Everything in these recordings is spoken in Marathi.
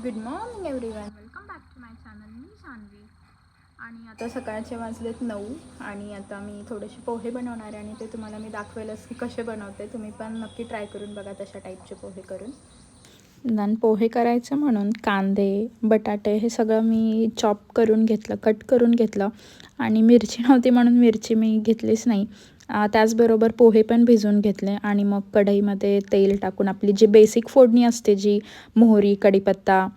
Good morning everyone, welcome back to my channel. मी सान्वी आणि आता सकाळचे वाजलेत 9 आणि आता मी थोडेसे पोहे बनवणार आहे आणि ते तुम्हाला मी दाखवेलच की कसे बनवते. तुम्ही पण नक्की ट्राय करून बघा तशा टाईपचे पोहे करून. नंतर पोहे करायचं म्हणून कांदे बटाटे हे सगळं मी चॉप करून घेतलं, कट करून घेतलं आणि मिरची नव्हती म्हणून मिरची मी घेतलीच नाही. त्याचबरोबर पोहे पण भिजवून घेतले आणि मग कढईमध्ये तेल टाकून आपली जी बेसिक फोडणी असते, जी मोहरी कढीपत्ता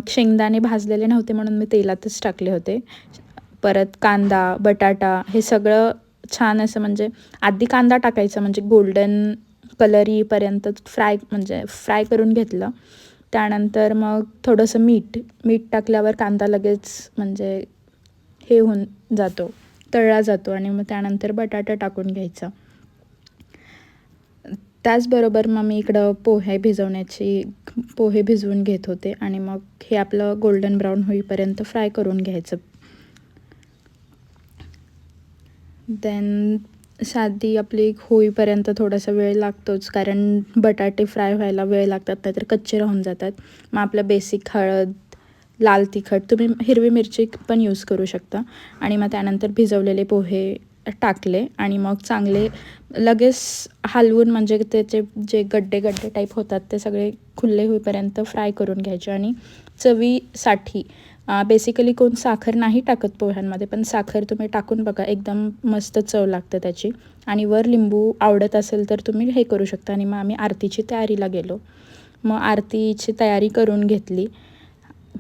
शेंगदाणे भाजलेले नव्हते म्हणून मी तेलातच टाकले होते. परत कांदा बटाटा हे सगळं छान असं म्हणजे आधी कांदा टाकायचा म्हणजे गोल्डन कलर येईपर्यंत फ्राय करून घेतलं. त्यानंतर मग थोडंसं मीठ टाकल्यावर कांदा लगेच म्हणजे हे होऊन जातो, तळला जातो आणि मग त्यानंतर बटाटा टाकून घ्यायचा. त्याचबरोबर मग मी इकडं पोहे भिजवून घेत होते आणि मग हे आपलं गोल्डन ब्राऊन होईपर्यंत फ्राय करून घ्यायचं. देन साधी आपली होईपर्यंत थोडासा वेळ लागतोच, कारण बटाटे फ्राय व्हायला वेळ लागतात, नाहीतर कच्चे राहून जातात. मग आपलं बेसिक हळद, लाल तिखट, तुम्ही हिरवी मिरची पण यूज करू शकता आणि मग त्यानंतर भिजवलेले पोहे टाकले आणि मग चांगले लगेच हलवून म्हणजे त्याचे जे गड्डे टाईप होतात ते सगळे खुले होईपर्यंत फ्राय करून घ्यायचे. आणि चवीसाठी बेसिकली कोण साखर नाही टाकत पोह्यांमध्ये, पण साखर तुम्ही टाकून बघा, एकदम मस्त चव लागते त्याची. आणि वर लिंबू आवडत असेल तर तुम्ही हे करू शकता. आणि मग आम्ही आरतीची तयारीला गेलो. मग आरतीची तयारी करून घेतली.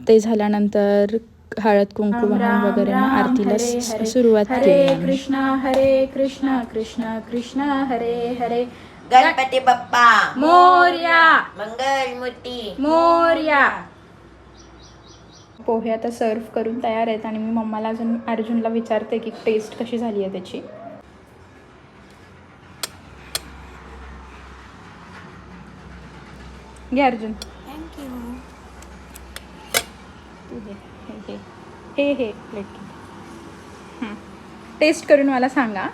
ते झाल्यानंतर हळद कुंकू वाहून वगैरे मग आरतीला सुरुवात केली. हरे कृष्ण कृष्ण कृष्ण हरे हरे, गणपती बाप्पा मोरया, मंगल मूर्ती मोरया. पोहे आता सर्व करून तयार आहेत आणि मी मम्माला अर्जुनला विचारते की टेस्ट कशी झाली आहे त्याची. घे अर्जुन, थँक्यू. तू हे प्लेट टेस्ट करून मला सांगा,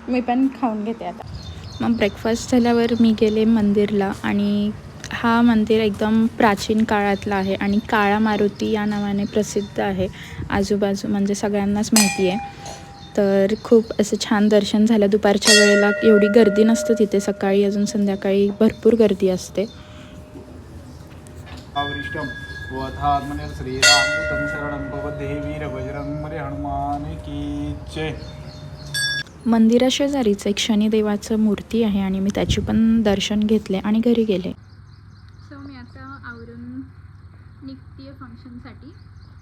मी पण खाऊन घेते आता. मग ब्रेकफास्ट झाल्यावर मी गेले मंदिरला आणि हा मंदिर एकदम प्राचीन काळातला आहे आणि काळा मारुती या नावाने प्रसिद्ध आहे. आजूबाजू म्हणजे सगळ्यांनाच माहिती आहे. तर खूप असं छान दर्शन झालं. दुपारच्या वेळेला एवढी गर्दी नसते तिथे, सकाळी अजून संध्याकाळी भरपूर गर्दी असते. मंदिराशेजारीच एक शनिदेवाचं मूर्ती आहे आणि मी त्याची पण दर्शन घेतले आणि घरी गेले. सो मी आता आवरून निघते फंक्शनसाठी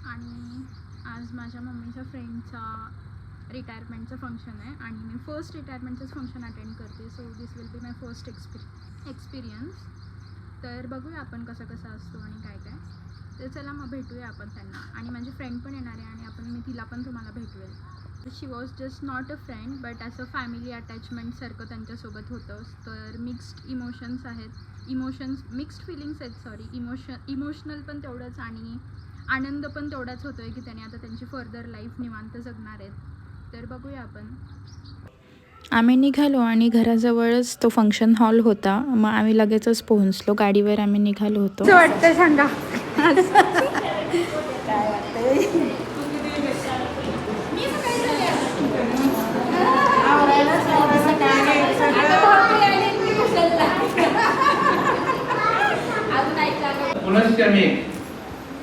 आणि आज माझ्या मम्मीच्या फ्रेंडचा रिटायरमेंटचं फंक्शन आहे आणि मी फर्स्ट रिटायरमेंटचंच फंक्शन अटेंड करते. So this will be my first experience. तर बघूया आपण कसं असतो आणि काय. तर चला मग भेटूया आपण त्यांना. आणि माझी फ्रेंड पण येणार आहे आणि मी तिला पण तुम्हाला भेटवेल. She was just not a friend but असं फॅमिली अटॅचमेंटसारखं त्यांच्यासोबत होतं. तर मिक्स्ड इमोशन्स मिक्स्ड फिलिंग्स आहेत. इमोशनल पण तेवढंच आणि आनंद पण तेवढाच होतो आहे की त्याने आता त्यांची फर्दर लाईफ निवांत जगणार आहेत. तर बघूया आपण. आम्ही निघालो आणि घराजवळच तो फंक्शन हॉल होता. मग आम्ही लगेचच पोहोचलो. गाडीवर आम्ही निघालो होतो. असं वाटतं सांगा. काय वाटतंय? पुनश्च मी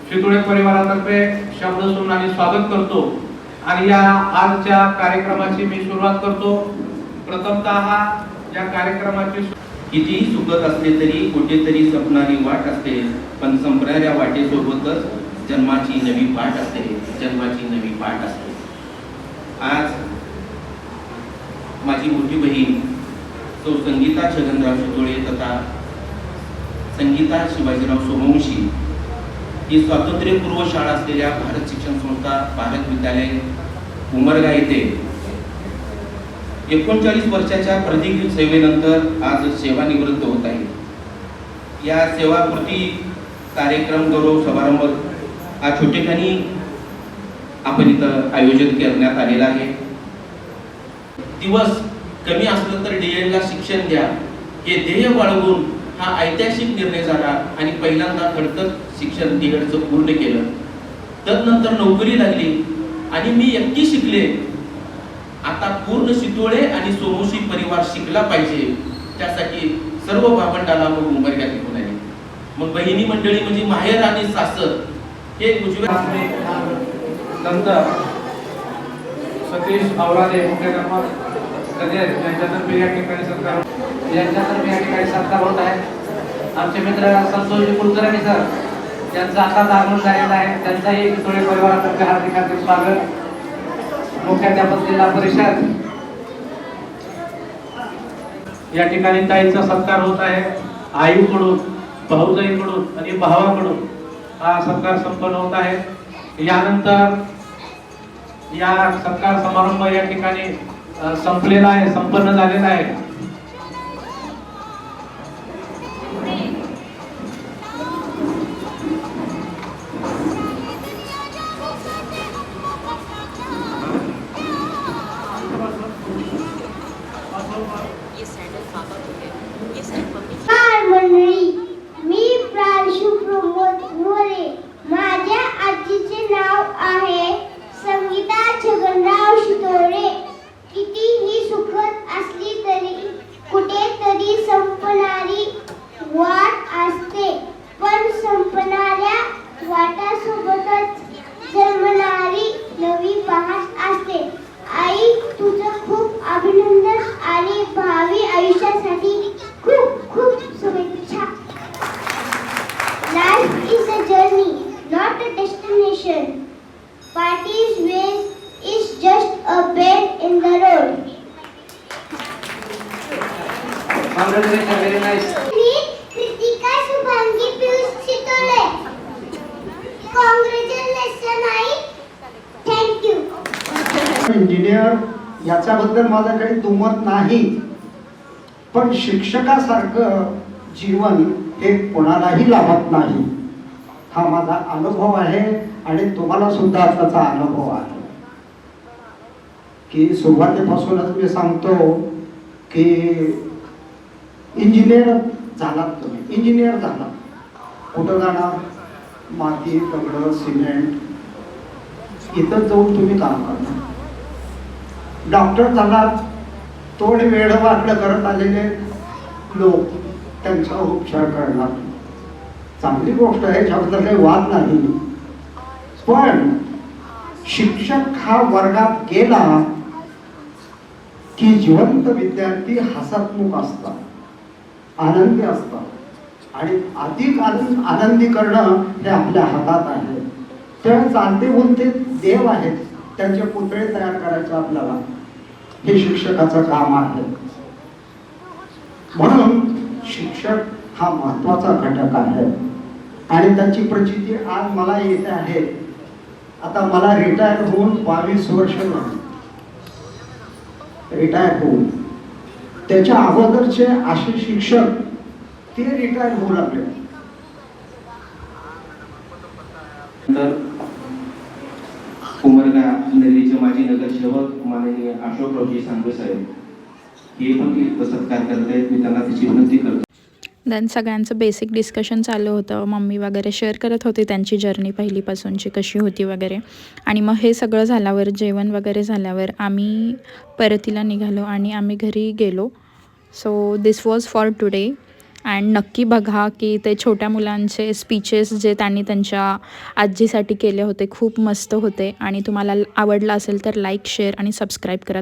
शितोळे परिवारातर्फे शब्द सुमनाने स्वागत करतो आणि या आजच्या कार्यक्रमाची मी सुरुवात करतो. प्रथमतः या कार्यक्रमाची कितीही सुखद असले तरी कुठेतरी स्वप्नाली वाट असते, पण संपणाऱ्या वाटेसोबतच जन्माची नवी पाठ असते. आज माझी मोठी बहीण सौ संगीता छगनराव शितोळे तथा संगीता शिवाजीराव सोमवंशी ही स्वातंत्र्यपूर्व शाळा असलेल्या भारत शिक्षण संस्था भारत विद्यालय उमरगा येथे 39 वर्षाच्या प्रदीर्घ सेवेनंतर आज सेवानिवृत्त होत आहे. या सेवापूर्ती कार्यक्रम गौरव समारंभ हा छोटेखानी आपण इथं आयोजित करण्यात आलेला आहे. दिवस कमी असलं तर DL ला शिक्षण द्या हे ध्येय बाळगून हा ऐतिहासिक निर्णय झाला आणि पहिल्यांदा खडतर शिक्षण तिकडचं पूर्ण केलं. तदनंतर नोकरी लागली आणि मी एकटी शिकले. आता पूर्ण शितोळे आणि सोमवंशी परिवार शिकला पाहिजे, त्यासाठी सर्व भावंडाला मग उंबरठ्यात घेऊन आले. मग बहिणी मंडळी म्हणजे माहेर आणि सासर हे उजव्या संत सतीश आवरादे मुख्याध्यापक कदेर यांच्यातर्फे या ठिकाणी सत्कार होत आहे. आमचे मित्र संतोषजी कुलकर्णी सर यांचं आता आगमन झालेलं आहे. त्यांचाही थोडे परिवारातर्फे हार्दिक स्वागत. मुख्याध्यापक जिल्हा परिषद या ठिकाणी ताईंचा सत्कार होत आहे. आईकडून, भाऊजाईकडून आणि भावाकडून हा सत्कार संपन्न होत आहे. यानंतर या सत्कार समारंभ या ठिकाणी संपलेला आहे, संपन्न झालेला आहे. नमस्कार मंडळी, मी प्रांशु प्रमोद मोरे. माझ्या आजीचे नाव आहे संगीता छगनराव शितोळे. कितीही सुखद असली तरी कुठेतरी संपणारी वाट असते, पण संपणाऱ्या वाटासोबतच जन्मणारी नवी पहाट असते. आई, तुझं खूप अभिनंदन आणि भावी आयुष्यासाठी खूप खूप शुभेच्छा. Life is a journey, not a destination. Party's ways is just a bend in the road. Congratulations, very nice. Me Kritika Shubhangi Piyush Shitole. Congratulations I. Thank you. Engineer याच्याबद्दल माझं काही दुमत नाही, पण शिक्षकासारखं जीवन हे कोणालाही लाभत नाही. हा माझा अनुभव आहे आणि तुम्हाला सुद्धा त्याचा अनुभव आहे की सुरुवातीपासूनच मी सांगतो की इंजिनियर झालात तुम्ही, इंजिनियर झाला, कुठं जाणार, माती, दगड, सिमेंट, इथं जाऊन तुम्ही काम करणार. डॉक्टर झालात, तोड वेळ वाकडं करत आलेले लोक त्यांचा उपचार करणार. चांगली गोष्ट आहे, ह्याच्याबद्दल काही वाद नाही. पण शिक्षक हा वर्गात गेला की जिवंत विद्यार्थी हसतमुख असतात, आनंदी असतात आणि अधिक आनंदी करणं हे आपल्या हातात आहे. त्या चालते बोलते देव आहेत, त्यांचे पुतळे तयार करायचे आपल्याला, हे शिक्षकाचं काम आहे. म्हणून शिक्षक हा महत्वाचा घटक आहे आणि त्याची प्रचिती आज मला येते आहे. आता मला रिटायर होऊन 22 वर्ष झाली. रिटायर होऊन त्याच्या अगोदरचे असे शिक्षक ते रिटायर होऊ लागले. उमरगा नगरीचे माजी नगरसेवक माननीय अशोकरावजी सांगवे साहेब हे पण सत्कार करत आहेत. मी त्यांना त्याची विनंती करतो. देन सगळ्यांचं बेसिक डिस्कशन चालू होतं. मम्मी वगैरे शेअर करत होती त्यांची जर्नी पहिलीपासूनची कशी होती वगैरे. आणि मग हे सगळं झाल्यावर, जेवण वगैरे झाल्यावर आम्ही परतीला निघालो आणि आम्ही घरी गेलो. So this was for today. And नक्की बघा की ते छोट्या मुलांचे स्पीचेस जे त्यांनी त्यांच्या आजीसाठी केले होते खूप मस्त होते. आणि तुम्हाला आवडलं असेल तर लाईक, शेअर आणि सबस्क्राईब करा.